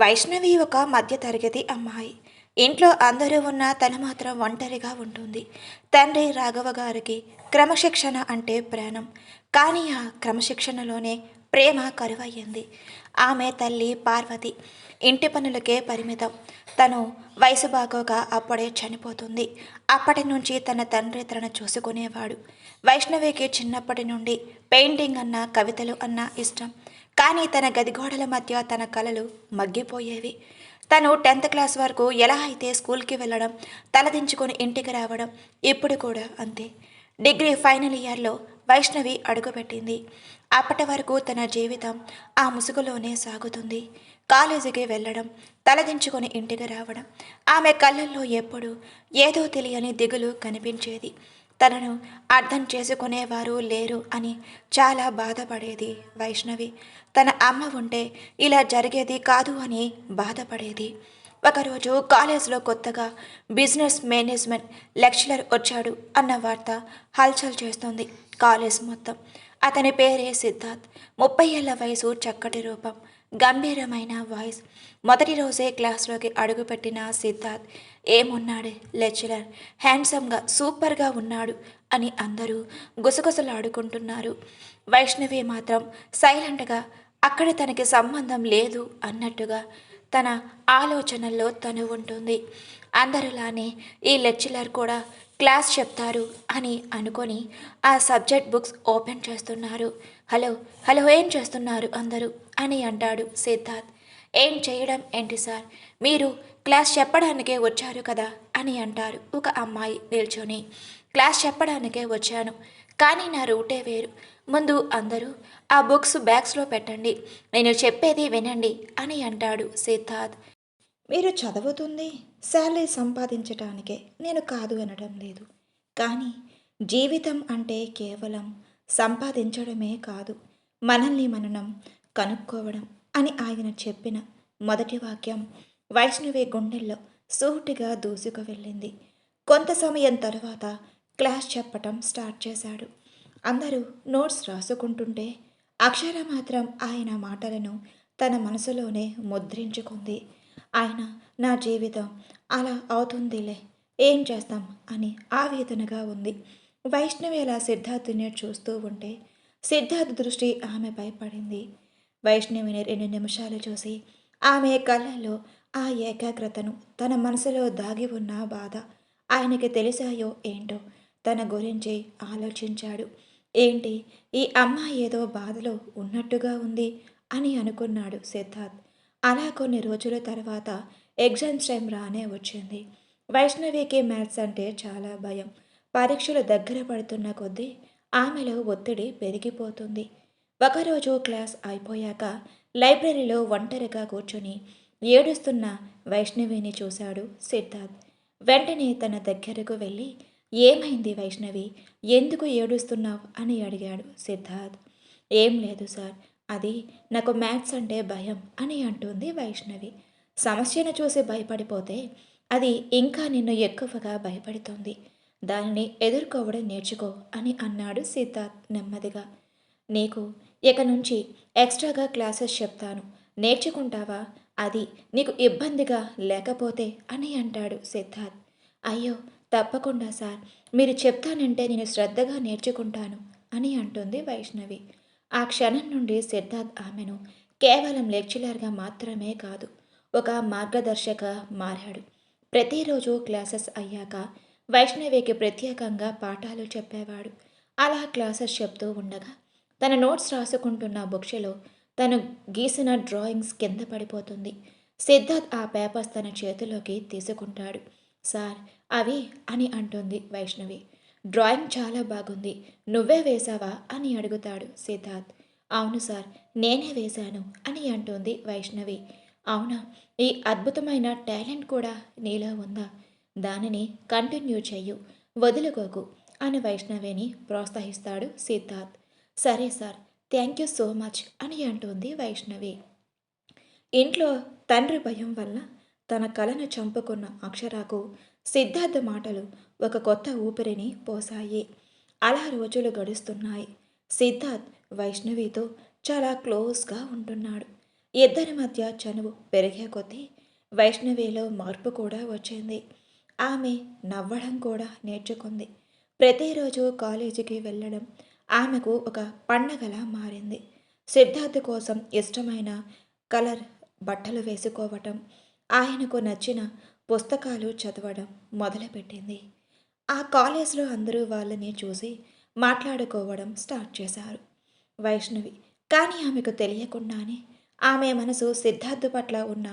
వైష్ణవి ఒక మధ్యతరగతి అమ్మాయి. ఇంట్లో అందరూ ఉన్నా తను మాత్రం ఒంటరిగా ఉంటుంది. తండ్రి రాఘవ గారికి క్రమశిక్షణ అంటే ప్రాణం. కానీ ఆ క్రమశిక్షణలోనే ప్రేమ కరువయ్యింది. ఆమె తల్లి పార్వతి ఇంటి పనులకే పరిమితం. తను వయసు బాగోక అప్పుడే చనిపోతుంది. అప్పటి నుంచి తన తండ్రి తనను చూసుకునేవాడు. వైష్ణవికి చిన్నప్పటి నుండి పెయింటింగ్ అన్నా కవితలు అన్నా ఇష్టం. కానీ తన గదిగోడల మధ్య తన కలలు మగ్గిపోయేవి. తను 10th క్లాస్ వరకు ఎలా అయితే స్కూల్కి వెళ్ళడం, తలదించుకొని ఇంటికి రావడం, ఇప్పుడు కూడా అంతే. డిగ్రీ ఫైనల్ ఇయర్లో వైష్ణవి అడుగుపెట్టింది. అప్పటి వరకు తన జీవితం ఆ ముసుగులోనే సాగుతుంది. కాలేజీకి వెళ్ళడం, తలదించుకొని ఇంటికి రావడం. ఆమె కళ్ళల్లో ఎప్పుడూ ఏదో తెలియని దిగులు కనిపించేది. తనను అర్థం చేసుకునేవారు లేరు అని చాలా బాధపడేది వైష్ణవి. తన అమ్మ ఉంటే ఇలా జరిగేది కాదు అని బాధపడేది. ఒకరోజు కాలేజీలో కొత్తగా బిజినెస్ మేనేజ్మెంట్ లెక్చరర్ వచ్చాడు అన్న వార్త హల్చల్ చేస్తుంది కాలేజ్ మొత్తం. అతని పేరే సిద్ధార్థ్. 30 ఏళ్ల వయసు, చక్కటి రూపం, గంభీరమైన వాయిస్. మొదటి రోజే క్లాస్లోకి అడుగుపెట్టిన సిద్ధార్థ్ ఏమున్నాడే లెక్చరర్, హ్యాండ్సమ్గా సూపర్గా ఉన్నాడు అని అందరూ గుసగుసలాడుకుంటున్నారు. వైష్ణవి మాత్రం సైలెంట్గా అక్కడ తనకి సంబంధం లేదు అన్నట్టుగా తన ఆలోచనల్లో తను ఉంటుంది. అందరిలానే ఈ లెక్చరర్ కూడా క్లాస్ చెప్తారు అని అనుకొని ఆ సబ్జెక్ట్ బుక్స్ ఓపెన్ చేస్తున్నారు. హలో హలో ఏం చేస్తున్నారు అందరూ అని అంటాడు సిద్ధార్థ్. ఏం చేయడం ఏంటి సార్, మీరు క్లాస్ చెప్పడానికే వచ్చారు కదా అని అంటారు ఒక అమ్మాయి నిల్చొని. క్లాస్ చెప్పడానికే వచ్చాను, కానీ నా రూటే వేరు. ముందు అందరూ ఆ బుక్స్ బ్యాగ్స్లో పెట్టండి, నేను చెప్పేది వినండి అని అంటాడు సిద్ధార్థ్. మీరు చదువుతుంది శాలరీ సంపాదించటానికే, నేను కాదు అనడం లేదు. కానీ జీవితం అంటే కేవలం సంపాదించడమే కాదు, మనల్ని మనం కనుక్కోవడం అని ఆయన చెప్పిన మొదటి వాక్యం వైష్ణవి గుండెల్లో సూటిగా దూసుకు వెళ్ళింది. కొంత సమయం తరువాత క్లాస్ చెప్పటం స్టార్ట్ చేశాడు. అందరూ నోట్స్ రాసుకుంటుంటే అక్షర మాత్రం ఆయన మాటలను తన మనసులోనే ముద్రించుకుంది. ఆయన నా జీవితం అలా అవుతుందిలే, ఏం చేస్తాం అని ఆవేదనగా ఉంది. వైష్ణవి అలా సిద్ధార్థుని చూస్తూ ఉంటే సిద్ధార్థ్ దృష్టి ఆమెపై పడింది. వైష్ణవిని 2 నిమిషాలు చూసి ఆమె కళ్ళల్లో ఆ ఏకాగ్రతను, తన మనసులో దాగి ఉన్న బాధ ఆయనకి తెలిసాయో ఏంటో తన గురించి ఆలోచించాడు. ఏంటి, ఈ అమ్మాయి ఏదో బాధలో ఉన్నట్టుగా ఉంది అని అనుకున్నాడు సిద్ధార్థ్. అలా కొన్ని రోజుల తర్వాత ఎగ్జామ్స్ టైం రానే వచ్చింది. వైష్ణవికి మ్యాథ్స్ అంటే చాలా భయం. పరీక్షలు దగ్గర పడుతున్న కొద్దీ ఆమెలో ఒత్తిడి పెరిగిపోతుంది. ఒకరోజు క్లాస్ అయిపోయాక లైబ్రరీలో ఒంటరిగా కూర్చొని ఏడుస్తున్న వైష్ణవిని చూశాడు సిద్ధార్థ్. వెంటనే తన దగ్గరకు వెళ్ళి, ఏమైంది వైష్ణవి, ఎందుకు ఏడుస్తున్నావు అని అడిగాడు సిద్ధార్థ్. ఏం లేదు సార్, అది నాకు మ్యాథ్స్ అంటే భయం అని అంటుంది వైష్ణవి. సమస్యను చూసి భయపడిపోతే అది ఇంకా నిన్ను ఎక్కువగా భయపడుతుంది. దానిని ఎదుర్కోవడం నేర్చుకో అని అన్నాడు సిద్ధార్థ్ నెమ్మదిగా. నీకు ఇక నుంచి ఎక్స్ట్రాగా క్లాసెస్ చెప్తాను, నేర్చుకుంటావా, అది నీకు ఇబ్బందిగా లేకపోతే అని అంటాడు సిద్ధార్థ్. అయ్యో తప్పకుండా సార్, మీరు చెప్తానంటే నేను శ్రద్ధగా నేర్చుకుంటాను అని అంటుంది వైష్ణవి. ఆ క్షణం నుండి సిద్ధార్థ్ ఆమెను కేవలం లెక్చరర్గా మాత్రమే కాదు, ఒక మార్గదర్శక మారాడు. ప్రతిరోజు క్లాసెస్ అయ్యాక వైష్ణవికి ప్రత్యేకంగా పాఠాలు చెప్పేవాడు. అలా క్లాసెస్ చెప్తూ ఉండగా తన నోట్స్ రాసుకుంటున్న బుక్స్లో తను గీసిన డ్రాయింగ్స్ కింద పడిపోతుంది. సిద్ధార్థ్ ఆ పేపర్స్ తన చేతిలోకి తీసుకుంటాడు. సార్ అవి అని అంటుంది వైష్ణవి. డ్రాయింగ్ చాలా బాగుంది, నువ్వే వేశావా అని అడుగుతాడు సిద్ధార్థ్. అవును సార్, నేనే వేశాను అని అంటుంది వైష్ణవి. అవునా, ఈ అద్భుతమైన టాలెంట్ కూడా నీలో ఉందా, దానిని కంటిన్యూ చెయ్యు, వదులుకోకు అని వైష్ణవిని ప్రోత్సహిస్తాడు సిద్ధార్థ్. సరే sir, thank you so much అని అంటుంది వైష్ణవి. ఇంట్లో తండ్రి భయం వల్ల తన కలను చంపుకున్న అక్షరాకు సిద్ధార్థ మాటలు ఒక కొత్త ఊపిరిని పోసాయి. అలా రోజులు గడుస్తున్నాయి. సిద్ధార్థ్ వైష్ణవితో చాలా క్లోజ్గా ఉంటున్నాడు. ఇద్దరి మధ్య చనువు పెరిగే కొద్దీ వైష్ణవిలో మార్పు కూడా వచ్చింది. ఆమె నవ్వడం కూడా నేర్చుకుంది. ప్రతిరోజు కాలేజీకి వెళ్ళడం ఆమెకు ఒక పండగలా మారింది. సిద్ధార్థ్ కోసం ఇష్టమైన కలర్ బట్టలు వేసుకోవటం, ఆయనకు నచ్చిన పుస్తకాలు చదవడం మొదలుపెట్టింది. ఆ కాలేజ్లో అందరూ వాళ్ళని చూసి మాట్లాడుకోవడం స్టార్ట్ చేశారు. వైష్ణవి కానీ ఆమెకు తెలియకుండానే ఆమె మనసు సిద్ధార్థ్ పట్ల ఉన్న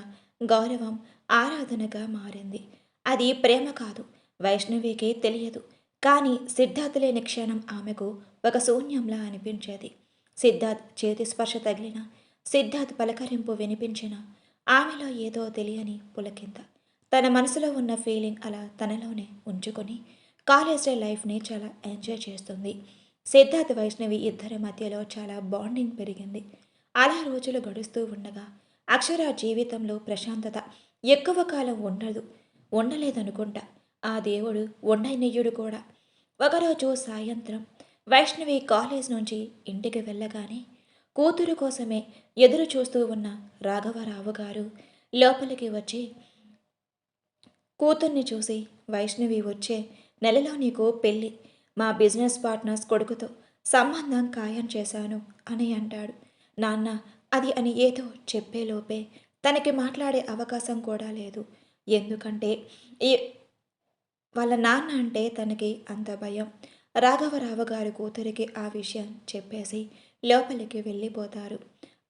గౌరవం ఆరాధనగా మారింది. అది ప్రేమ కాదు, వైష్ణవికి తెలియదు. కానీ సిద్ధార్థ్ లేని క్షణం ఆమెకు ఒక శూన్యంలా అనిపించేది. సిద్ధార్థ్ చేతి స్పర్శ తగిలిన, సిద్ధార్థ్ పలకరింపు వినిపించిన ఆమెలో ఏదో తెలియని పులకింత. తన మనసులో ఉన్న ఫీలింగ్ అలా తనలోనే ఉంచుకొని కాలేజ్ లైఫ్ని చాలా ఎంజాయ్ చేస్తుంది. సిద్ధార్థ్ వైష్ణవి ఇద్దరి మధ్యలో చాలా బాండింగ్ పెరిగింది. అలా రోజులు గడుస్తూ ఉండగా అక్షర జీవితంలో ప్రశాంతత ఎక్కువ కాలం ఉండలేదనుకుంటా. ఆ దేవుడు ఉండనియ్యుడు కూడా. ఒకరోజు సాయంత్రం వైష్ణవి కాలేజ్ నుంచి ఇంటికి వెళ్ళగానే కూతురు కోసమే ఎదురు చూస్తూ ఉన్న రాఘవరావు గారు లోపలికి వచ్చి కూతుర్ని చూసి, వైష్ణవి వచ్చే నెలలో నీకు పెళ్ళి, మా బిజినెస్ పార్ట్నర్స్ కొడుకుతో సంబంధం ఖాయం చేశాను అని అంటాడు. నాన్న అది అని ఏదో చెప్పేలోపే తనకి మాట్లాడే అవకాశం కూడా లేదు. ఎందుకంటే ఈ వాళ్ళ నాన్న అంటే తనకి అంత భయం. రాఘవరావు గారి కూతురికి ఆ విషయం చెప్పేసి లోపలికి వెళ్ళిపోతారు.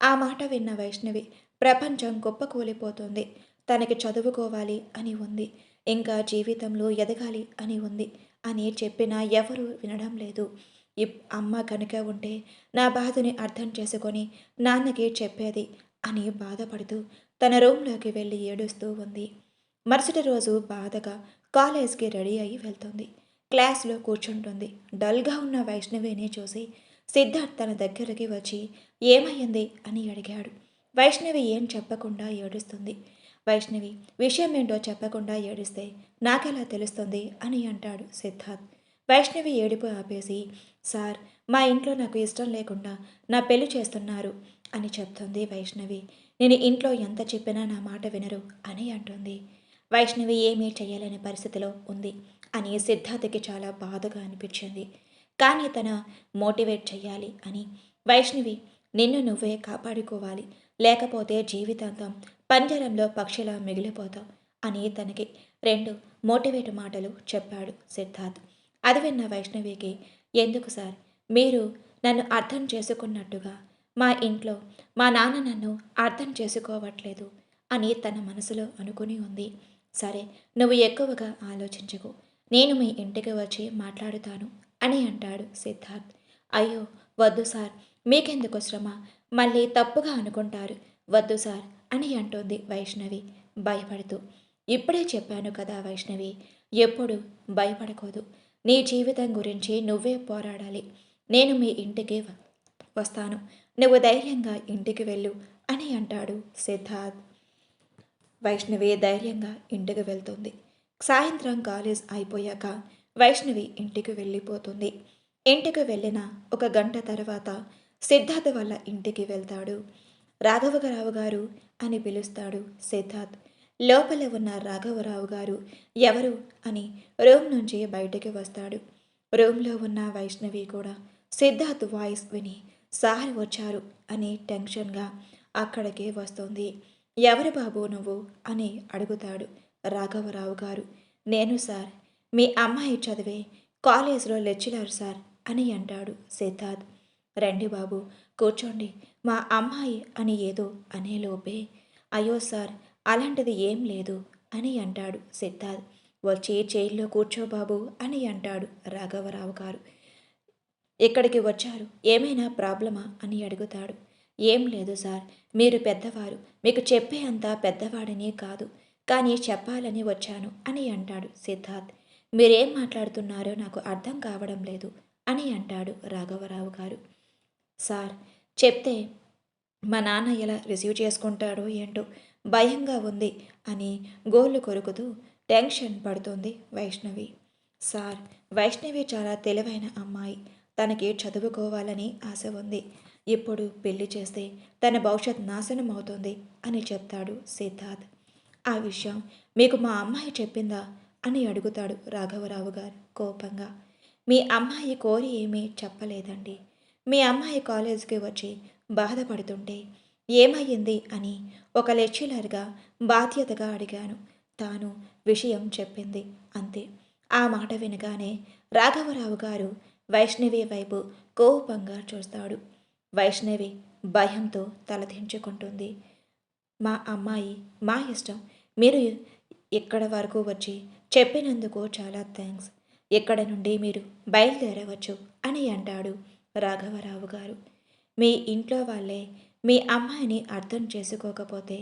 ఆ మాట విన్న వైష్ణవి ప్రపంచం కుప్పకూలిపోతుంది. తనకి చదువుకోవాలి అని ఉంది, ఇంకా జీవితంలో ఎదగాలి అని ఉంది అని చెప్పినా ఎవరూ వినడం లేదు. అమ్మ కనుక ఉంటే నా బాధని అర్థం చేసుకొని నాన్నకి చెప్పేది అని బాధపడుతూ తన రూమ్లోకి వెళ్ళి ఏడుస్తూ ఉంది. మరుసటి రోజు బాధగా కాలేజ్కి రెడీ అయి వెళ్తుంది. క్లాస్లో కూర్చుంటుంది. డల్గా ఉన్న వైష్ణవిని చూసి సిద్ధార్థ్ తన దగ్గరికి వచ్చి ఏమయ్యింది అని అడిగాడు. వైష్ణవి ఏం చెప్పకుండా ఏడుస్తుంది. వైష్ణవి విషయం ఏంటో చెప్పకుండా ఏడిస్తే నాకెలా తెలుస్తుంది అని అంటాడు సిద్ధార్థ్. వైష్ణవి ఏడుపు ఆపేసి, సార్ మా ఇంట్లో నాకు ఇష్టం లేకుండా నా పెళ్లి చేస్తున్నారు అని చెప్తుంది వైష్ణవి. నేను ఇంట్లో ఎంత చెప్పినా నా మాట వినరు అని అంటుంది. వైష్ణవి ఏమీ చేయలేని పరిస్థితిలో ఉంది అని సిద్ధార్థకి చాలా బాధగా అనిపించింది. కానీ తన మోటివేట్ చెయ్యాలి అని, వైష్ణవి నిన్ను నువ్వే కాపాడుకోవాలి, లేకపోతే జీవితాంతం పంజరంలో పక్షిలా మిగిలిపోతావు అని తనకి 2 మోటివేట్ మాటలు చెప్పాడు సిద్ధార్థ్. అది విన్న వైష్ణవికి, ఎందుకు సార్ మీరు నన్ను అర్థం చేసుకున్నట్టుగా మా ఇంట్లో మా నాన్న నన్ను అర్థం చేసుకోవట్లేదు అని తన మనసులో అనుకుని ఉంది. సరే నువ్వు ఎక్కువగా ఆలోచించకు, నేను మీ ఇంటికి వచ్చి మాట్లాడుతాను అని అంటాడు సిద్ధార్థ్. అయ్యో వద్దు సార్, మీకెందుకు శ్రమ, మళ్ళీ తప్పుగా అనుకుంటారు, వద్దు సార్ అని అంటోంది వైష్ణవి భయపడుతూ. ఇప్పుడే చెప్పాను కదా వైష్ణవి, ఎప్పుడు భయపడకూడదు, నీ జీవితం గురించి నువ్వే పోరాడాలి, నేను మీ ఇంటికి వస్తాను, నువ్వు ధైర్యంగా ఇంటికి వెళ్ళు అని అంటాడు సిద్ధార్థ్. వైష్ణవి ధైర్యంగా ఇంటికి వెళ్తుంది. సాయంత్రం కాలేజ్ అయిపోయాక వైష్ణవి ఇంటికి వెళ్ళిపోతుంది. ఇంటికి వెళ్ళిన 1 గంట తర్వాత సిద్ధార్థ్ వాళ్ళ ఇంటికి వెళ్తాడు. రాఘవరావు గారు అని పిలుస్తాడు సిద్ధార్థ్. లోపల ఉన్న రాఘవరావు గారు ఎవరు అని రూమ్ నుంచి బయటికి వస్తాడు. రూమ్లో ఉన్న వైష్ణవి కూడా సిద్ధార్థ్ వాయిస్ విని సార్ వచ్చారు అని టెన్షన్గా అక్కడికి వస్తుంది. ఎవరు బాబు నువ్వు అని అడుగుతాడు రాఘవరావు గారు. నేను సార్, మీ అమ్మాయి చదివే కాలేజ్లో లెక్చరర్ సార్ అని అంటాడు సిద్ధార్థ్. రండి బాబు కూర్చోండి, మా అమ్మాయి అని ఏదో అనేలోపే, అయ్యో సార్ అలాంటిది ఏం లేదు అని అంటాడు సిద్ధార్థ్. వచ్చి చైర్లో కూర్చో బాబు అని అంటాడు రాఘవరావు గారు. ఇక్కడికి వచ్చారు, ఏమైనా ప్రాబ్లమా అని అడుగుతాడు. ఏం లేదు సార్, మీరు పెద్దవారు, మీకు చెప్పే అంత పెద్దవాడిని కాదు, కానీ చెప్పాలని వచ్చాను అని అంటాడు సిద్ధార్థ్. మీరేం మాట్లాడుతున్నారో నాకు అర్థం కావడం లేదు అని అంటాడు రాఘవరావు గారు. సార్ చెప్తే మా నాన్న ఎలా రిసీవ్ చేసుకుంటాడో ఏంటో భయంగా ఉంది అని గోళ్ళు కొరుకుతూ టెన్షన్ పడుతుంది వైష్ణవి. సార్ వైష్ణవి చాలా తెలివైన అమ్మాయి, తనకి చదువుకోవాలని ఆశ ఉంది, ఇప్పుడు పెళ్లి చేస్తే తన భవిష్యత్ నాశనం అవుతుంది అని చెప్తాడు సిద్ధార్థ్. ఆ విషయం మీకు మా అమ్మాయి చెప్పిందా అని అడుగుతాడు రాఘవరావు గారు కోపంగా. మీ అమ్మాయి కోరి ఏమీ చెప్పలేదండి. మీ అమ్మాయి కాలేజీకి వచ్చి బాధపడుతుంటే ఏమయ్యింది అని ఒక లెక్చరర్గా బాధ్యతగా అడిగాను. తాను విషయం చెప్పింది అంతే. ఆ మాట వినగానే రాఘవరావు గారు వైష్ణవి వైపు కోపంగా చూస్తాడు. వైష్ణవి భయంతో తలదించుకుంటుంది. మా అమ్మాయి మా ఇష్టం. మీరు ఇక్కడ వరకు వచ్చి చెప్పినందుకు చాలా థ్యాంక్స్. ఇక్కడ నుండి మీరు బయలుదేరవచ్చు అని అంటాడు రాఘవరావు గారు. మీ ఇంట్లో వాళ్ళే మీ అమ్మాయిని అర్థం చేసుకోకపోతే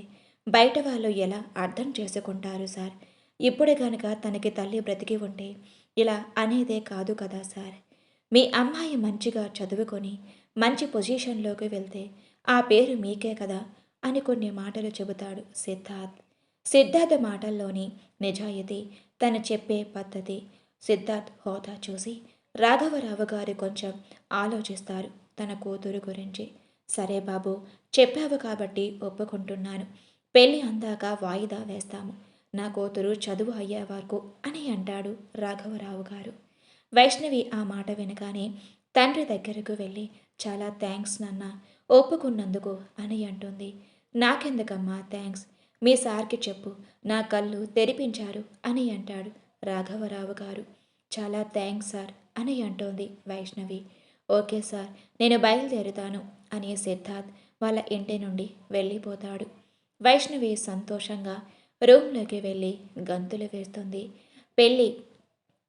బయట వాళ్ళు ఎలా అర్థం చేసుకుంటారు సార్? ఇప్పుడు గనక తనకి తల్లి బ్రతికి ఉంటే ఇలా అనేదే కాదు కదా సార్. మీ అమ్మాయి మంచిగా చదువుకొని మంచి పొజిషన్లోకి వెళ్తే ఆ పేరు మీకే కదా అని కొన్ని మాటలు చెబుతాడు సిద్ధార్థ్. సిద్ధార్థ్ మాటల్లోని నిజాయితీ, తను చెప్పే పద్ధతి, సిద్ధార్థ్ హోదా చూసి రాఘవరావు గారు కొంచెం ఆలోచిస్తారు తన కూతురు గురించి. సరే బాబు, చెప్పావు కాబట్టి ఒప్పుకుంటున్నాను. పెళ్ళి అందాక వాయిదా వేస్తాము. నా కూతురు చదువు అయ్యే వరకు అని అంటాడు రాఘవరావు గారు. వైష్ణవి ఆ మాట వినగానే తండ్రి దగ్గరకు వెళ్ళి చాలా థ్యాంక్స్ నాన్న, ఒప్పుకున్నందుకు అని అంటుంది. నాకెందుకమ్మా థ్యాంక్స్, మీ సార్కి చెప్పు, నా కళ్ళు తెరిపించారు అని అంటాడు రాఘవరావు గారు. చాలా థ్యాంక్స్ సార్ అని అంటోంది వైష్ణవి. ఓకే సార్, నేను బయలుదేరుతాను అని సిద్ధార్థ్ వాళ్ళ ఇంటి నుండి వెళ్ళిపోతాడు. వైష్ణవి సంతోషంగా రూమ్లోకి వెళ్ళి గంతులు వేస్తుంది. పెళ్ళి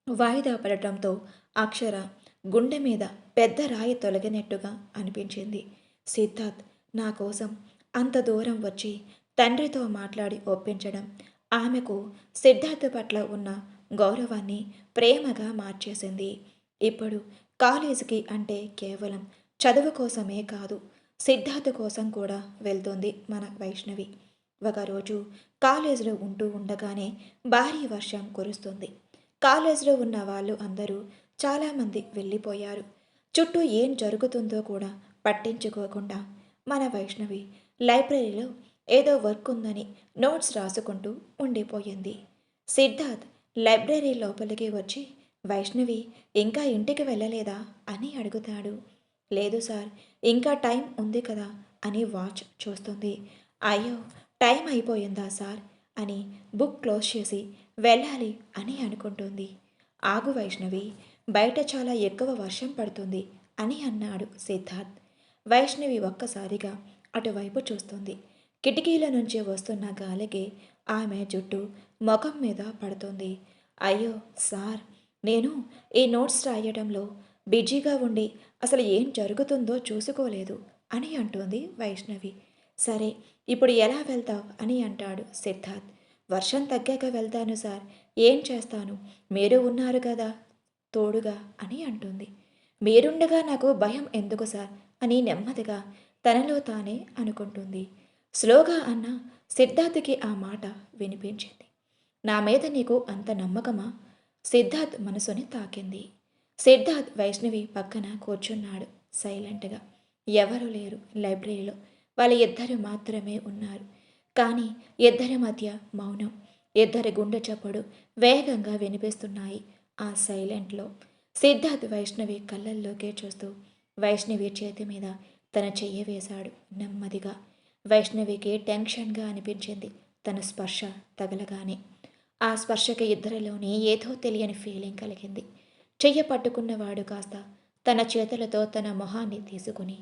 వాయిదా పడటంతో అక్షర గుండె మీద పెద్ద రాయి తొలగినట్టుగా అనిపించింది. సిద్ధార్థ్ నా కోసం అంత దూరం వచ్చి తండ్రితో మాట్లాడి ఒప్పించడం ఆమెకు సిద్ధార్థ్ పట్ల ఉన్న గౌరవాన్ని ప్రేమగా మార్చేసింది. ఇప్పుడు కాలేజీకి అంటే కేవలం చదువు కోసమే కాదు, సిద్ధార్థ్ కోసం కూడా వెళ్తుంది మన వైష్ణవి. ఒకరోజు కాలేజీలో ఉంటూ ఉండగానే భారీ వర్షం కురుస్తుంది. కాలేజీలో ఉన్న వాళ్ళు అందరూ చాలామంది వెళ్ళిపోయారు. చుట్టూ ఏం జరుగుతుందో కూడా పట్టించుకోకుండా మన వైష్ణవి లైబ్రరీలో ఏదో వర్క్ ఉందని నోట్స్ రాసుకుంటూ ఉండిపోయింది. సిద్ధార్థ్ లైబ్రరీ లోపలికి వచ్చి వైష్ణవి ఇంకా ఇంటికి వెళ్ళలేదా అని అడుగుతాడు. లేదు సార్, ఇంకా టైం ఉంది కదా అని వాచ్ చూస్తుంది. అయ్యో, టైం అయిపోయిందా సార్ అని బుక్ క్లోజ్ చేసి వెళ్ళాలి అని అనుకుంటుంది. ఆగు వైష్ణవి, బయట చాలా ఎక్కువ వర్షం పడుతుంది అని అన్నాడు సిద్ధార్థ్. వైష్ణవి ఒక్కసారిగా అటువైపు చూస్తుంది. కిటికీల నుంచి వస్తున్న గాలికి ఆమె జుట్టు ముఖం మీద పడుతుంది. అయ్యో సార్, నేను ఈ నోట్స్ రాయడంలో బిజీగా ఉండి అసలు ఏం జరుగుతుందో చూసుకోలేదు అని అంటుంది వైష్ణవి. సరే, ఇప్పుడు ఎలా వెళ్తావు అని అంటాడు సిద్ధార్థ్. వర్షం తగ్గాక వెళ్తాను సార్, ఏం చేస్తాను, మీరు ఉన్నారు కదా తోడుగా అని అంటుంది. మీరుండగా నాకు భయం ఎందుకు సార్ అని నెమ్మదిగా తనలో తానే అనుకుంటుంది. స్లోగా అన్న సిద్ధార్థ్కి ఆ మాట వినిపించింది. నా మీద నీకు అంత నమ్మకమా? సిద్ధార్థ్ మనసుని తాకింది. సిద్ధార్థ్ వైష్ణవి పక్కన కూర్చున్నాడు సైలెంట్గా. ఎవరు లేరు లైబ్రరీలో, వాళ్ళ ఇద్దరు మాత్రమే ఉన్నారు. కానీ ఇద్దరి మధ్య మౌనం, ఇద్దరి గుండె చప్పుడు వేగంగా వినిపిస్తున్నాయి ఆ సైలెంట్లో. సిద్ధార్థ్ వైష్ణవి కళ్ళల్లోకే చూస్తూ వైష్ణవి చేతి మీద తన చెయ్యి వేశాడు నెమ్మదిగా. వైష్ణవికి టెన్షన్గా అనిపించింది తన స్పర్శ తగలగానే. ఆ స్పర్శకి ఇద్దరిలోని ఏదో తెలియని ఫీలింగ్ కలిగింది. చెయ్యి పట్టుకున్నవాడు కాస్త తన చేతులతో తన మొహాన్ని తీసుకుని,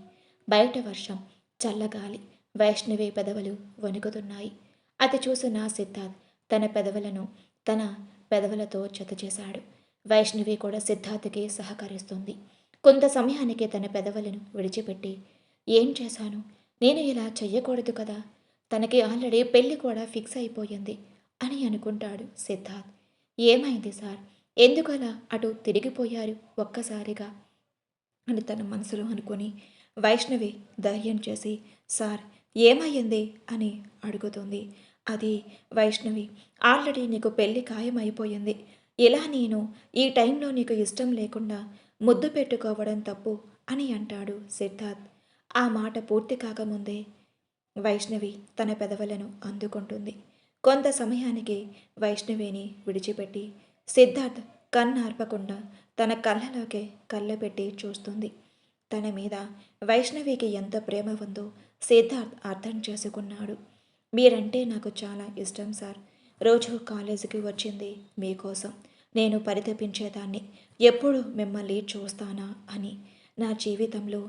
బయట వర్షం, చల్లగాలి, వైష్ణవి పెదవులు వణుకుతున్నాయి. అది చూసిన సిద్ధార్థ్ తన పెదవులను తన పెదవులతో జతచేశాడు. వైష్ణవి కూడా సిద్ధార్థ్కి సహకరిస్తుంది. కొంత సమయానికి తన పెదవులను విడిచిపెట్టి, ఏం చేశాను, నేను ఇలా చెయ్యకూడదు కదా, తనకి ఆల్రెడీ పెళ్ళి కూడా ఫిక్స్ అయిపోయింది అని అనుకుంటాడు సిద్ధార్థ్. ఏమైంది సార్, ఎందుకు అలా అటు తిరిగిపోయారు ఒక్కసారిగా అని తన మనసులో అనుకొని వైష్ణవి ధైర్యం చేసి, సార్ ఏమయ్యింది అని అడుగుతుంది. అది వైష్ణవి, ఆల్రెడీ నీకు పెళ్ళి ఖాయమైపోయింది. ఇలా నేను ఈ టైంలో నీకు ఇష్టం లేకుండా ముద్దు పెట్టుకోవడం తప్పు అని అంటాడు సిద్ధార్థ్. ఆ మాట పూర్తి కాకముందే వైష్ణవి తన పెదవులను అందుకుంటుంది. కొంత సమయానికి వైష్ణవిని విడిచిపెట్టి సిద్ధార్థ్ కన్నార్పకుండా తన కళ్ళలోకే కళ్ళు పెట్టి చూస్తుంది. తన మీద వైష్ణవికి ఎంత ప్రేమ ఉందో సిద్ధార్థ్ అర్థం చేసుకున్నాడు. మీరంటే నాకు చాలా ఇష్టం సార్. రోజు కాలేజీకి వచ్చింది మీకోసం. నేను పరితపించేదాన్ని ఎప్పుడు మిమ్మల్ని చూస్తానా అని. నా జీవితంలో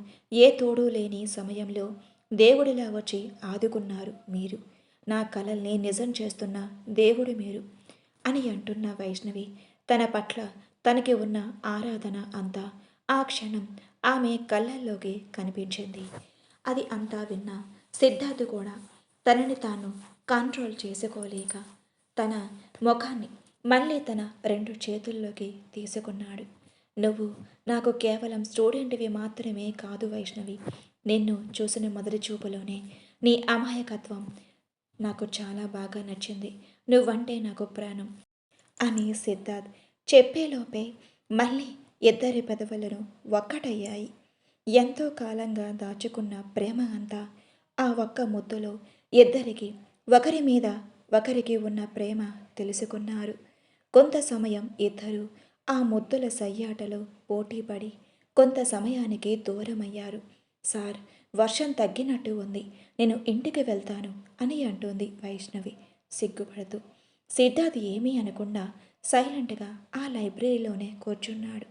ఏ తోడు లేని సమయంలో దేవుడిలా వచ్చి ఆదుకున్నారు మీరు. నా కలల్ని నిజం చేస్తున్న దేవుడు మీరు అని అంటున్న వైష్ణవి తన పట్ల తనకి ఉన్న ఆరాధన అంతా ఆ క్షణం ఆమె కళ్ళల్లోకి కనిపించింది. అది అంతా విన్న సిద్ధార్థ్ కూడా తనని తాను కంట్రోల్ చేసుకోలేక తన ముఖాన్ని మళ్ళీ తన రెండు చేతుల్లోకి తీసుకున్నాడు. నువ్వు నాకు కేవలం స్టూడెంట్వి మాత్రమే కాదు వైష్ణవి. నిన్ను చూసిన మొదటి చూపులోనే నీ అమాయకత్వం నాకు చాలా బాగా నచ్చింది. నువ్వంటే నాకు ప్రాణం అని సిద్ధార్థ్ చెప్పేలోపే మళ్ళీ ఇద్దరి పెదవులను ఒక్కటయ్యాయి. ఎంతో కాలంగా దాచుకున్న ప్రేమ అంతా ఆ ఒక్క ముద్దులో ఇద్దరికి ఒకరి మీద ఒకరికి ఉన్న ప్రేమ తెలుసుకున్నారు. కొంత సమయం ఇద్దరు ఆ ముద్దుల సయ్యాటలో పోటీపడి కొంత సమయానికి దూరమయ్యారు. సార్, వర్షం తగ్గినట్టు ఉంది, నేను ఇంటికి వెళ్తాను అని అంటుంది వైష్ణవి సిగ్గుపడుతూ. సిద్ధార్థ్ ఏమీ అనకుండా సైలెంట్గా ఆ లైబ్రరీలోనే కూర్చున్నాడు.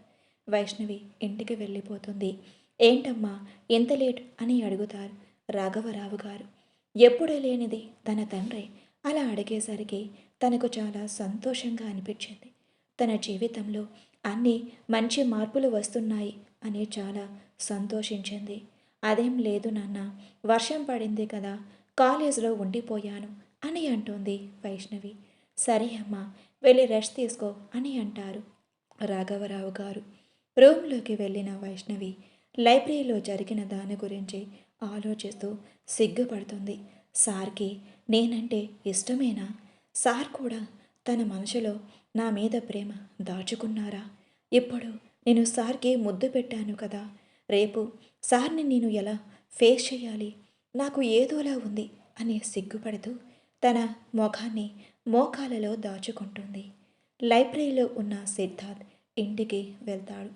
వైష్ణవి ఇంటికి వెళ్ళిపోతుంది. ఏంటమ్మా ఎంత లేట్ అని అడుగుతారు రాఘవరావు గారు. ఎప్పుడూ లేనిది తన తండ్రి అలా అడిగేసరికి తనకు చాలా సంతోషంగా అనిపించింది. తన జీవితంలో అన్నీ మంచి మార్పులు వస్తున్నాయి అని చాలా సంతోషించింది. అదేం లేదు నాన్న, వర్షం పడింది కదా, కాలేజీలో ఉండిపోయాను అని అంటుంది వైష్ణవి. సరే అమ్మా, వెళ్ళి రెస్ట్ తీసుకో అని అంటారు రాఘవరావు గారు. రూమ్లోకి వెళ్ళిన వైష్ణవి లైబ్రరీలో జరిగిన దాని గురించి ఆలోచిస్తూ సిగ్గుపడుతుంది. సార్కి నేనంటే ఇష్టమేనా? సార్ కూడా తన మనసులో నా మీద ప్రేమ దాచుకున్నారా? ఇప్పుడు నేను సార్కి ముద్దు పెట్టాను కదా, రేపు సార్ని నేను ఎలా ఫేస్ చేయాలి? నాకు ఏదోలా ఉంది అని సిగ్గుపడుతూ తన ముఖాన్ని మోకాలలో దాచుకుంటుంది. లైబ్రరీలో ఉన్న సిద్ధార్థ్ ఇంటికి వెళ్తాడు.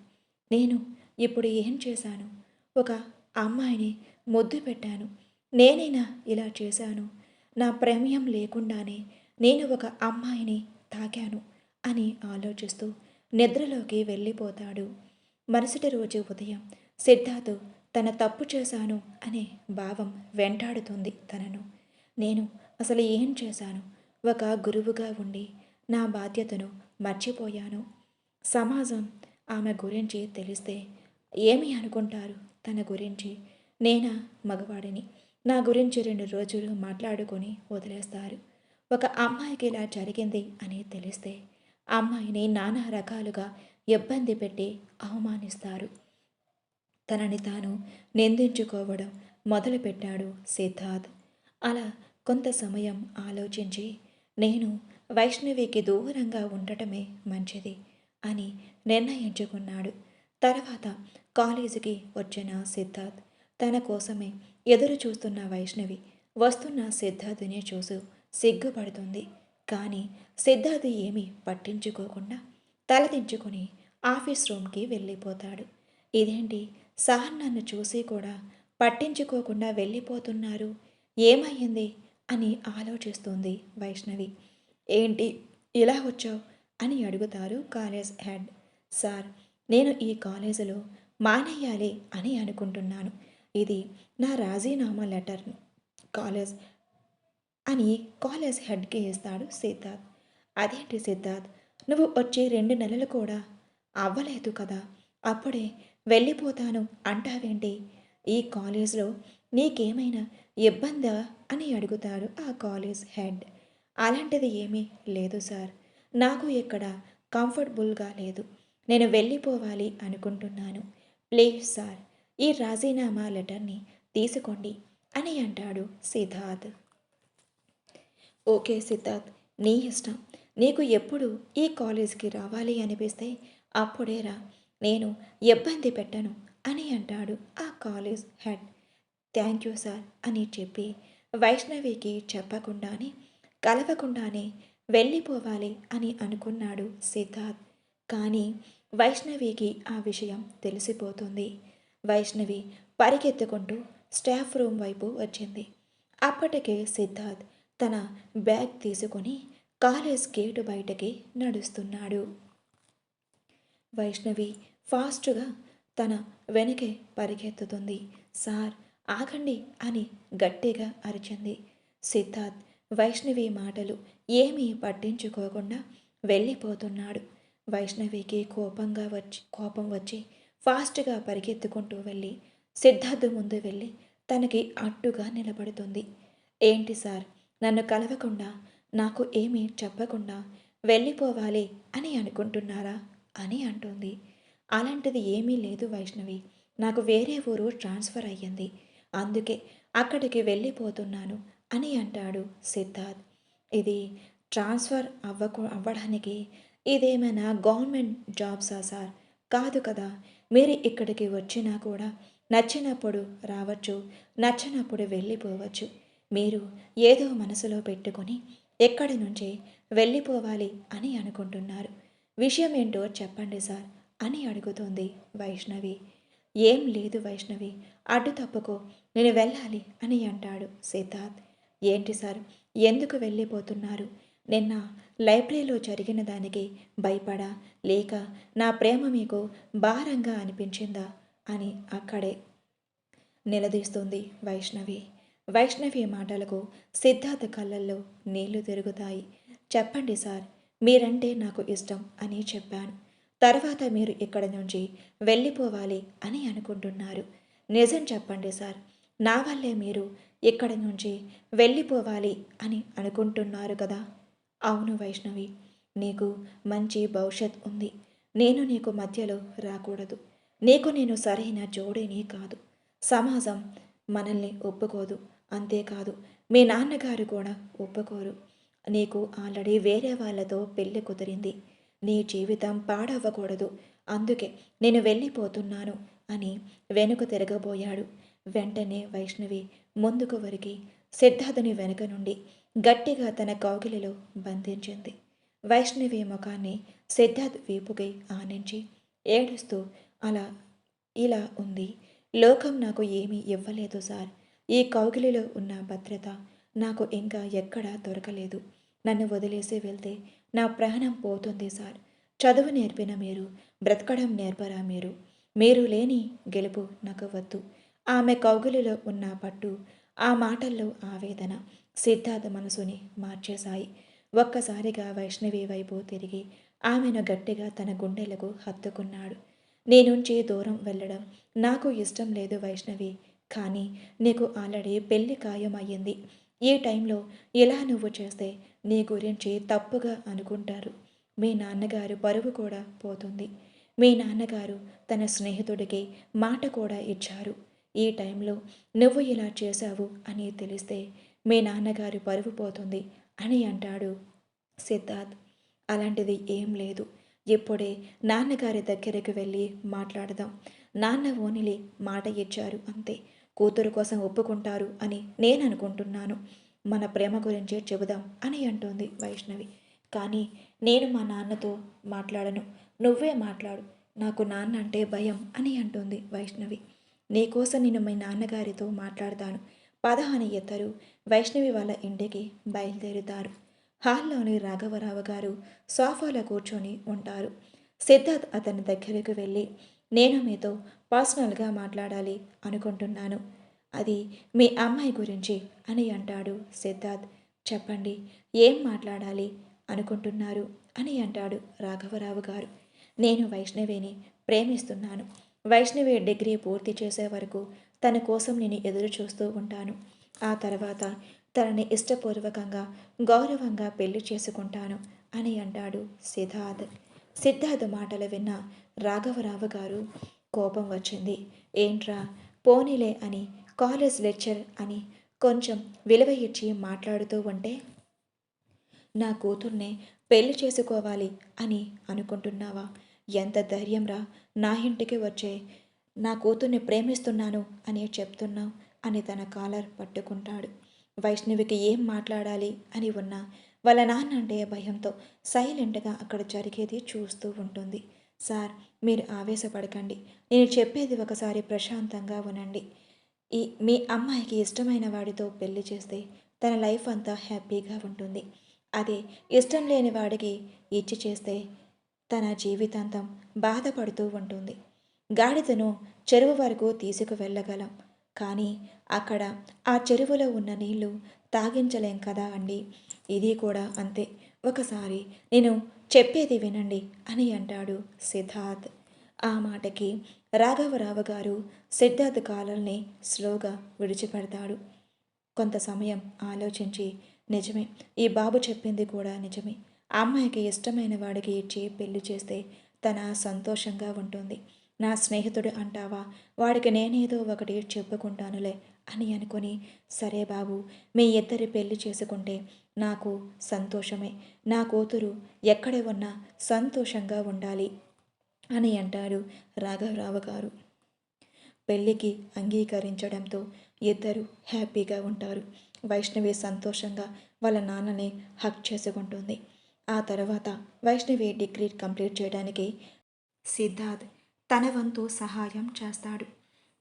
నేను ఇప్పుడు ఏం చేశాను? ఒక అమ్మాయిని ముద్దు పెట్టాను. నేనైనా ఇలా చేశాను? నా ప్రమేయం లేకుండానే నేను ఒక అమ్మాయిని తాకాను అని ఆలోచిస్తూ నిద్రలోకి వెళ్ళిపోతాడు. మరుసటి రోజు ఉదయం సిద్ధార్థ్ తన తప్పు చేశాను అనే భావం వెంటాడుతుంది తనను. నేను అసలు ఏం చేశాను? ఒక గురువుగా ఉండి నా బాధ్యతను మర్చిపోయాను. సమాజం ఆమె గురించి తెలిస్తే ఏమి అనుకుంటారు తన గురించి? నేనా మగవాడిని, నా గురించి 2 రోజులు మాట్లాడుకొని వదిలేస్తారు. ఒక అమ్మాయికి ఇలా జరిగింది అని తెలిస్తే అమ్మాయిని నానా రకాలుగా ఇబ్బంది పెట్టి అవమానిస్తారు. తనని తాను నిందించుకోవడం మొదలుపెట్టాడు సిద్ధార్థ్. అలా కొంత సమయం ఆలోచించి నేను వైష్ణవికి దూరంగా ఉండటమే మంచిది అని నిర్ణయించుకున్నాడు. తర్వాత కాలేజీకి వచ్చిన సిద్ధార్థ్ తన కోసమే ఎదురు చూస్తున్న వైష్ణవి వస్తున్న సిద్ధార్థుని చూసి సిగ్గుపడుతుంది. కానీ సిద్ధార్థ్ ఏమీ పట్టించుకోకుండా తలదించుకొని ఆఫీస్ రూమ్కి వెళ్ళిపోతాడు. ఇదేంటి, సార్ నన్ను చూసి కూడా పట్టించుకోకుండా వెళ్ళిపోతున్నారు, ఏమయ్యింది అని ఆలోచిస్తుంది వైష్ణవి. ఏంటి ఇలా వచ్చావు అని అడుగుతారు కాలేజ్ హెడ్. సార్, నేను ఈ కాలేజీలో మానేయాలి అని అనుకుంటున్నాను. ఇది నా రాజీనామా లెటర్ కాలేజ్ అని కాలేజ్ హెడ్కి ఇస్తాడు సిద్ధార్థ్. అదేంటి సిద్ధార్థ్, నువ్వు వచ్చి 2 నెలలు కూడా అవ్వలేదు కదా, అప్పుడే వెళ్ళిపోతాను అంటావేంటి? ఈ కాలేజ్లో నీకేమైనా ఇబ్బందా అని అడుగుతాడు ఆ కాలేజ్ హెడ్. అలాంటిది ఏమీ లేదు సార్, నాకు ఇక్కడ కంఫర్టబుల్గా లేదు, నేను వెళ్ళిపోవాలి అనుకుంటున్నాను. ప్లీజ్ సార్, ఈ రాజీనామా లెటర్ని తీసుకోండి అని అంటాడు సిద్ధార్థ్. ఓకే సిద్ధార్థ్, నీ ఇష్టం. నీకు ఎప్పుడు ఈ కాలేజీకి రావాలి అనిపిస్తే అప్పుడే రా, నేను ఇబ్బంది పెట్టను అని అంటాడు ఆ college head. Thank you sir అని చెప్పి వైష్ణవికి చెప్పకుండానే కలవకుండానే వెళ్ళిపోవాలి అని అనుకున్నాడు సిద్ధార్థ్. కానీ వైష్ణవికి ఆ విషయం తెలిసిపోతుంది. వైష్ణవి పరిగెత్తుకుంటూ స్టాఫ్ రూమ్ వైపు వచ్చింది. అప్పటికే సిద్ధార్థ్ తన బ్యాగ్ తీసుకొని కాలేజ్ గేటు బయటకి నడుస్తున్నాడు. వైష్ణవి ఫాస్ట్గా తన వెనకే పరిగెత్తుతుంది. సార్ ఆగండి అని గట్టిగా అరిచింది. సిద్ధార్థ్ వైష్ణవి మాటలు ఏమీ పట్టించుకోకుండా వెళ్ళిపోతున్నాడు. వైష్ణవికి కోపం వచ్చి ఫాస్ట్గా పరిగెత్తుకుంటూ వెళ్ళి సిద్ధార్థ్ ముందు వెళ్ళి తనకి అడ్డుగా నిలబడుతుంది. ఏంటి సార్, నన్ను కలవకుండా నాకు ఏమీ చెప్పకుండా వెళ్ళిపోవాలి అని అనుకుంటున్నారా అని అంటుంది. అలాంటిది ఏమీ లేదు వైష్ణవి, నాకు వేరే ఊరు ట్రాన్స్ఫర్ అయ్యింది, అందుకే అక్కడికి వెళ్ళిపోతున్నాను అని అంటాడు సిద్ధార్థ్. ఇది ట్రాన్స్ఫర్ అవ్వడానికి ఇదేమైనా గవర్నమెంట్ జాబ్సా సార్? కాదు కదా, మీరు ఇక్కడికి వచ్చినా కూడా నచ్చినప్పుడు రావచ్చు, నచ్చినప్పుడు వెళ్ళిపోవచ్చు. మీరు ఏదో మనసులో పెట్టుకొని ఎక్కడి నుంచి వెళ్ళిపోవాలి అని అనుకుంటున్నారు. విషయం ఏంటో చెప్పండి సార్ అని అడుగుతోంది వైష్ణవి. ఏం లేదు వైష్ణవి, అడ్డు తప్పుకో, నేను వెళ్ళాలి అని అంటాడు సిద్ధార్థ్. ఏంటి సార్, ఎందుకు వెళ్ళిపోతున్నారు? నిన్న లైబ్రరీలో జరిగిన దానికి భయపడా, లేక నా ప్రేమ మీకు భారంగా అనిపించిందా అని అక్కడే నిలదీస్తుంది వైష్ణవి. వైష్ణవి మాటలకు సిద్ధార్థ కళ్ళల్లో నీళ్లు తిరుగుతాయి. చెప్పండి సార్, మీరంటే నాకు ఇష్టం అని చెప్పాను. తర్వాత మీరు ఇక్కడి నుంచి వెళ్ళిపోవాలి అని అనుకుంటున్నారు. నిజం చెప్పండి సార్, నా వల్లే మీరు ఇక్కడి నుంచి వెళ్ళిపోవాలి అని అనుకుంటున్నారు కదా? అవును వైష్ణవి, నీకు మంచి భవిష్యత్ ఉంది. నేను నీకు మధ్యలో రాకూడదు. నీకు నేను సరైన జోడీని కాదు. సమాజం మనల్ని ఒప్పుకోదు. అంతేకాదు, మీ నాన్నగారు కూడా ఒప్పుకోరు. నీకు ఆల్రెడీ వేరే వాళ్ళతో పెళ్లి కుదిరింది. నీ జీవితం పాడవ్వకూడదు, అందుకే నేను వెళ్ళిపోతున్నాను అని వెనుక తిరగబోయాడు. వెంటనే వైష్ణవి ముందుకు వరికి సిద్ధార్థుని వెనుక నుండి గట్టిగా తన కౌగిలిలో బంధించింది. వైష్ణవి ముఖాన్ని సిద్ధార్థ్ వీపుకి ఆనించి ఏడుస్తూ అలా ఇలా ఉంది. లోకం నాకు ఏమీ ఇవ్వలేదు సార్. ఈ కౌగిలిలో ఉన్న భద్రత నాకు ఇంకా ఎక్కడా దొరకలేదు. నన్ను వదిలేసి వెళ్తే నా ప్రాణం పోతుంది సార్. చదువు నేర్పిన మీరు బ్రతకడం నేర్పరా మీరు? మీరు లేని గెలుపు నాకు వద్దు. ఆమె కౌగిలిలో ఉన్న పట్టు, ఆ మాటల్లో ఆవేదన సిద్ధార్థ మనసుని మార్చేశాయి. ఒక్కసారిగా వైష్ణవి వైపు తిరిగి ఆమెను గట్టిగా తన గుండెలకు హత్తుకున్నాడు. నీ నుంచి దూరం వెళ్ళడం నాకు ఇష్టం లేదు వైష్ణవి, కానీ నీకు ఆల్రెడీ పెళ్లి ఖాయం అయ్యింది. ఈ టైంలో ఇలా నువ్వు చేస్తే నీ గురించి తప్పుగా అనుకుంటారు. మీ నాన్నగారు పరువు కూడా పోతుంది. మీ నాన్నగారు తన స్నేహితుడికి మాట కూడా ఇచ్చారు. ఈ టైంలో నువ్వు ఇలా చేశావు అని తెలిస్తే మీ నాన్నగారి పరువు పోతుంది అని అంటాడు సిద్ధార్థ్. అలాంటిది ఏం లేదు. ఇప్పుడే నాన్నగారి దగ్గరికి వెళ్ళి మాట్లాడదాం. నాన్న ఓనిలి మాట ఇచ్చారు అంతే. కూతురు కోసం ఒప్పుకుంటారు అని నేను అనుకుంటున్నాను. మన ప్రేమ గురించే చెబుదాం అని అంటోంది వైష్ణవి. కానీ నేను మా నాన్నతో మాట్లాడను, నువ్వే మాట్లాడు. నాకు నాన్న అంటే భయం అని అంటోంది వైష్ణవి. నీకోసం నేను మీ నాన్నగారితో మాట్లాడతాను, పద అని ఇద్దరు వైష్ణవి వాళ్ళ ఇంటికి బయలుదేరుతారు. హాల్లోని రాఘవరావు గారు సోఫాలో కూర్చొని ఉంటారు. సిద్ధార్థ్ అతని దగ్గరకు వెళ్ళి, నేను మీతో పర్సనల్గా మాట్లాడాలి అనుకుంటున్నాను. అది మీ అమ్మాయి గురించి అని అంటాడు సిద్ధార్థ్. చెప్పండి, ఏం మాట్లాడాలి అనుకుంటున్నారు అని అంటాడు రాఘవరావు గారు. నేను వైష్ణవిని ప్రేమిస్తున్నాను. వైష్ణవి డిగ్రీ పూర్తి చేసే వరకు తన కోసం నేను ఎదురు చూస్తూ ఉంటాను. ఆ తర్వాత తనని ఇష్టపూర్వకంగా గౌరవంగా పెళ్లి చేసుకుంటాను అని అంటాడు సిద్ధార్థ్. సిద్ధార్థ్ మాటలు విన్న రాఘవరావు గారు కోపం వచ్చింది. ఏంట్రా, పోనీలే అని కాలేజ్ లెక్చర్ అని కొంచెం విలువ ఇచ్చి మాట్లాడుతూ ఉంటే నా కూతుర్నే పెళ్లి చేసుకోవాలి అని అనుకుంటున్నావా? ఎంత ధైర్యంరా నా ఇంటికి వచ్చే నా కూతుర్ని ప్రేమిస్తున్నాను అని చెప్తున్నావు? అని తన కాలర్ పట్టుకుంటాడు. వైష్ణవికి ఏం మాట్లాడాలి అని ఉన్నా వాళ్ళ నాన్న అంటే భయంతో సైలెంట్గా అక్కడ జరిగేది చూస్తూ ఉంటుంది. సార్, మీరు ఆవేశపడకండి. నేను చెప్పేది ఒకసారి ప్రశాంతంగా వినండి. మీ అమ్మాయికి ఇష్టమైన వాడితో పెళ్లి చేస్తే తన లైఫ్ అంతా హ్యాపీగా ఉంటుంది. అదే ఇష్టం లేని వాడికి ఇచ్చి చేస్తే తన జీవితాంతం బాధపడుతూ ఉంటుంది. గాడిదను చెరువు వరకు తీసుకువెళ్ళగలం, కానీ అక్కడ ఆ చెరువులో ఉన్న నీళ్లు తాగించలేం కదా అండి. ఇది కూడా అంతే. ఒకసారి నేను చెప్పేది వినండి అని అంటాడు సిద్ధార్థ్. ఆ మాటకి రాఘవరావు గారు సిద్ధార్థ్ కాలర్ని స్లోగా విడిచిపెడతాడు. కొంత సమయం ఆలోచించి, నిజమే, ఈ బాబు చెప్పింది కూడా నిజమే. ఆ అమ్మాయికి ఇష్టమైన వాడికి ఇచ్చి పెళ్లి చేస్తే తన సంతోషంగా ఉంటుంది. నా స్నేహితుడు అంటావా, వాడికి నేనేదో ఒకటి చెప్పుకుంటానులే అని అనుకుని, సరే బాబు, మీ ఇద్దరి పెళ్లి చేసుకుంటే నాకు సంతోషమే. నా కూతురు ఎక్కడ ఉన్నా సంతోషంగా ఉండాలి అని అంటాడు రాఘవరావు గారు. పెళ్లికి అంగీకరించడంతో ఇద్దరు హ్యాపీగా ఉంటారు. వైష్ణవి సంతోషంగా వాళ్ళ నాన్నని హక్ చేసుకుంటుంది. ఆ తర్వాత వైష్ణవి డిగ్రీ కంప్లీట్ చేయడానికి సిద్ధార్థ్ తన వంతు సహాయం చేస్తాడు.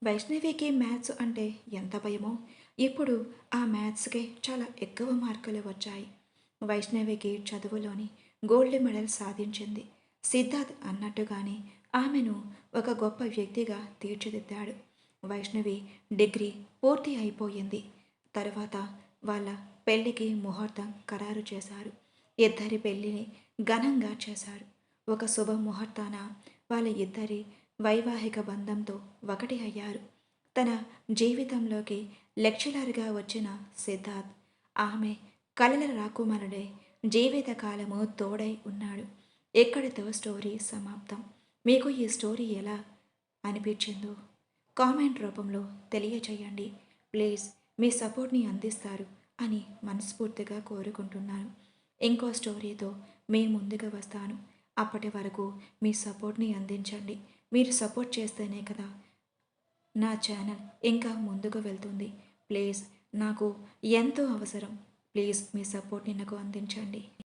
వైష్ణవికి మ్యాథ్స్ అంటే ఎంత భయమో ఇప్పుడు ఆ మ్యాథ్స్కే చాలా ఎక్కువ మార్కులు వచ్చాయి. వైష్ణవికి చదువులోని గోల్డ్ మెడల్ సాధించింది. సిద్ధార్థ్ అన్నట్టుగానే ఆమెను ఒక గొప్ప వ్యక్తిగా తీర్చిదిద్దాడు. వైష్ణవి డిగ్రీ పూర్తి అయిపోయింది. తర్వాత వాళ్ళ పెళ్లికి ముహూర్తం ఖరారు చేశారు. ఇద్దరి పెళ్లిని ఘనంగా చేశారు. ఒక శుభ ముహూర్తాన వాళ్ళ ఇద్దరి వైవాహిక బంధంతో ఒకటి అయ్యారు. తన జీవితంలోకి లెక్చరర్గా వచ్చిన సిద్ధార్థ్ ఆమె కలల రాకుమారుడే జీవితకాలము తోడై ఉన్నాడు. ఇక్కడితో స్టోరీ సమాప్తం. మీకు ఈ స్టోరీ ఎలా అనిపించిందో కామెంట్ రూపంలో తెలియచేయండి. ప్లీజ్ మీ సపోర్ట్ని అందిస్తారు అని మనస్ఫూర్తిగా కోరుకుంటున్నాను. ఇంకో స్టోరీతో మీ ముందుకు వస్తాను. అప్పటి వరకు మీ సపోర్ట్ని అందించండి. మీరు సపోర్ట్ చేస్తేనే కదా నా ఛానల్ ఇంకా ముందుకు వెళ్తుంది. ప్లీజ్, నాకు ఎంతో అవసరం. ప్లీజ్ మీ సపోర్ట్ని నాకు అందించండి.